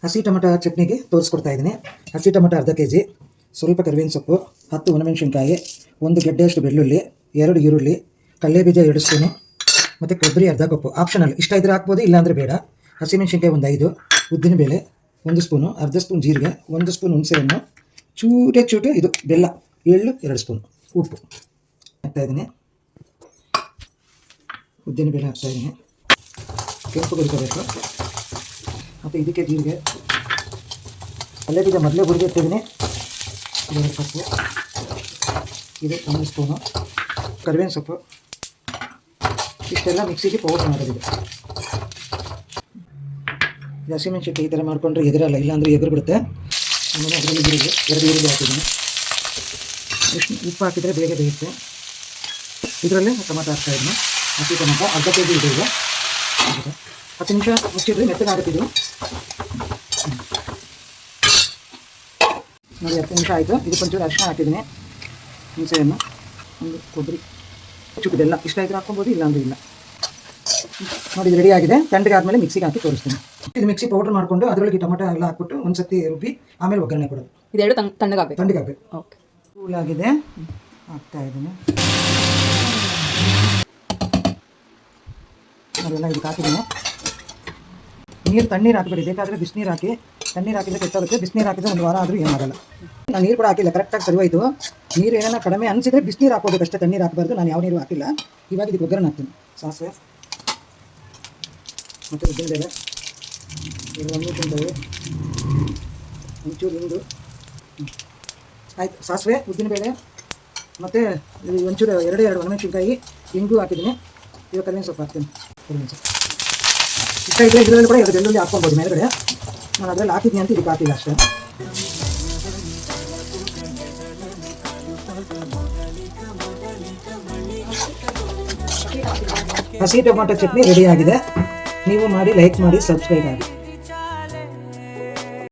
ಹಸಿ ಟೊಮಟೊ ಚಟ್ನಿಗೆ ತೋರಿಸ್ಕೊಡ್ತಾ ಇದ್ದೀನಿ. ಹಸಿ ಟೊಮಟೊ ಅರ್ಧ ಕೆಜಿ, ಸ್ವಲ್ಪ ಕರಿಬೇವಿನ ಸೊಪ್ಪು, 10 ಒಣಮೆಣಸಿನ್ಕಾಯಿ, 1 ಗೆಡ್ಡೆಯಷ್ಟು ಬೆಳ್ಳುಳ್ಳಿ, 2 ಈರುಳ್ಳಿ, ಕಡಲೆಬೀಜ 2 ಸ್ಪೂನು ಮತ್ತು ಕೊಬ್ಬರಿ ಅರ್ಧ ಕಪ್ಪು. ಆಪ್ಷನಲ್, ಇಷ್ಟ ಇದ್ರೆ ಹಾಕ್ಬೋದು, ಇಲ್ಲಾಂದರೆ ಬೇಡ. ಹಸಿಮೆಣಸಿನ್ಕಾಯಿ 5, ಉದ್ದಿನಬೇಳೆ 1 ಸ್ಪೂನು, ಅರ್ಧ ಸ್ಪೂನ್ ಜೀರಿಗೆ, 1 ಸ್ಪೂನ್ ಹುಣಸೆಹಣ್ಣು, ಚೂಟೆ ಇದು ಬೆಲ್ಲ, ಎಳ್ಳು 2 ಸ್ಪೂನ್, ಉಪ್ಪು ಹಾಕ್ತಾಯಿದ್ದೀನಿ. ಉದ್ದಿನಬೇಳೆ ಹಾಕ್ತಾಯಿದ್ದೀನಿ, ಕೆಂಪು ಹುರ್ಕೋಬೇಕು. ಮತ್ತು ಇದಕ್ಕೆ ಜೀರಿಗೆ, ಕಡಲೆಬೀಜ ಮೊದಲೇ ಹುರಿದಿರ್ತಿದ್ದೀನಿ 2 ಕಪ್ಪು, ಇದು 1 ಸ್ಪೂನು, ಕರಿಬೇವಿನ ಸೊಪ್ಪು, ಇಷ್ಟೆಲ್ಲ ಮಿಕ್ಸಿಗೆ ಪೌಡರ್ ಮಾಡೋದಿದೆ. ಹಸಿಮೆಣಸಿನ್ಕಾಯಿ ಈ ಥರ ಮಾಡಿಕೊಂಡ್ರೆ ಎದುರಲ್ಲ, ಇಲ್ಲಾಂದರೆ ಎದುರು ಬಿಡುತ್ತೆ. ಆಮೇಲೆ ಅದರಲ್ಲಿ ಜೀರಿಗೆ 2 ಈರುಳ್ಳಿ ಹಾಕಿದ್ದೀನಿ. ಉಪ್ಪು ಹಾಕಿದರೆ ಬೇಗ ಬೇಯುತ್ತೆ. ಇದರಲ್ಲೇ ಟೊಮಟೊ ಹಾಕ್ತಾಯಿದ್ದೀನಿ. ಹಸಿ ಟೊಮಟೊ ಅರ್ಧ ಕೆಜಿ ಇದೆ. ಈಗ 10 ನಿಮಿಷ ಮುಚ್ಚಿದ್ರೆ ಮೆತ್ತಗಾಗುತ್ತಿದ್ದು ನೋಡಿ. 10 ನಿಮಿಷ ಆಯಿತು. ಇದಕ್ಕೊಂಚೂರು ಅರಿಶಿನ ಹಾಕಿದ್ದೀನಿ, ಹುಣಸೆಹಣ್ಣು, 1 ಕೊಬ್ಬರಿ, ಚುಟ್ಟು ಬೆಲ್ಲ, ಇಷ್ಟ ಇದ್ರೆ ಹಾಕ್ಕೊಬೋದು, ಇಲ್ಲಾಂದರೆ ಇಲ್ಲ. ನೋಡಿ ಇದು ರೆಡಿ ಆಗಿದೆ. ತಣ್ಣಗೆ ಆದಮೇಲೆ ಮಿಕ್ಸಿಗೆ ಹಾಕಿ ತೋರಿಸ್ತೀನಿ. ಇದು ಮಿಕ್ಸಿ ಪೌಡರ್ ಮಾಡಿಕೊಂಡು ಅದರೊಳಗೆ ಟೊಮಟೊ ಎಲ್ಲ ಹಾಕ್ಬಿಟ್ಟು ಒಂದು ಸತಿ ರುಬ್ಬಿ ಆಮೇಲೆ ಒಗ್ಗರಣೆ ಕೊಡೋದು. ಇದೆರಡು ತಣ್ಣಗಾಗಬೇಕು. ಓಕೆ, ಕೂಲಾಗಿದೆ, ಹಾಕ್ತಾಯಿದ್ದೀನಿ. ಅದೆಲ್ಲ ಇದಕ್ಕೆ ಹಾಕಿದ್ದೀನಿ. ತಣ್ಣೀರು ಹಾಕಬೇಡಿ, ಬೇಕಾದರೆ ಬಿಸಿನೀರು ಹಾಕಿ. ತಣ್ಣೀರು ಹಾಕಿದರೆ ಕೆಟ್ಟೋಗುತ್ತೆ, ಬಿಸಿನೀರು ಹಾಕಿದರೆ 1 ವಾರ ಆದರೂ ಏನಾಗಲ್ಲ. ನಾನು ನೀರು ಕೂಡ ಹಾಕಿಲ್ಲ, ಕರೆಕ್ಟಾಗಿ ಸರಿವಾಯಿತು. ನೀರು ಏನಾರ ಕಡಿಮೆ ಅನಿಸಿದರೆ ಬಿಸಿನೀರು ಹಾಕೋಬೇಕು ಅಷ್ಟೇ, ತಣ್ಣೀರು ಹಾಕಬಾರ್ದು. ನಾನು ಯಾವ ನೀರು ಹಾಕಿಲ್ಲ. ಇವಾಗ ಇದಕ್ಕೆ ಒಗ್ಗರಣೆ ಹಾಕ್ತೀನಿ. ಸಾಸಿವೆ ಮತ್ತು ಉದ್ದಿನಬೇಳೆ, 2 ಒಣಮೆಣಸಿನ್ಕಾಯಿ, ಒಂಚೂರು ಹಿಂಡು, ಆಯ್ತು. ಸಾಸಿವೆ, ಉದ್ದಿನಬೇಳೆ ಮತ್ತು ಒಂಚೂರು 2 ಒಣಮೆಣಸಿನ್ಕಾಯಿ, ಹಿಂಗು ಹಾಕಿದ್ದೀನಿ. ಇವಾಗ ಕರಿಬೇವಿನ ಸೊಪ್ಪು ಹಾಕ್ತೀನಿ. ಕರಿಬೇವಿನ ಸೊಪ್ಪು ಇಷ್ಟ ಇದ್ದರೆ ಇದರಲ್ಲಿ ಕೂಡ 2 ಬೆಳ್ಳುಳ್ಳಿ ಹಾಕ್ಕೊಬೋದು ಮೇಲ್ಗಡೆ. ನಾನು ಅದರಲ್ಲಿ ಹಾಕಿದ್ದೀನಿ ಅಂತ ಇದಕ್ಕೆ ಹಾಕಿಲ್ಲ ಅಷ್ಟೇ. ಹಸಿ ಟೊಮಾಟೊ ಚಟ್ನಿ ರೆಡಿ ಆಗಿದೆ. ನೀವು ಮಾಡಿ, ಲೈಕ್ ಮಾಡಿ, ಸಬ್ಸ್ಕ್ರೈಬ್ ಆಗಿ.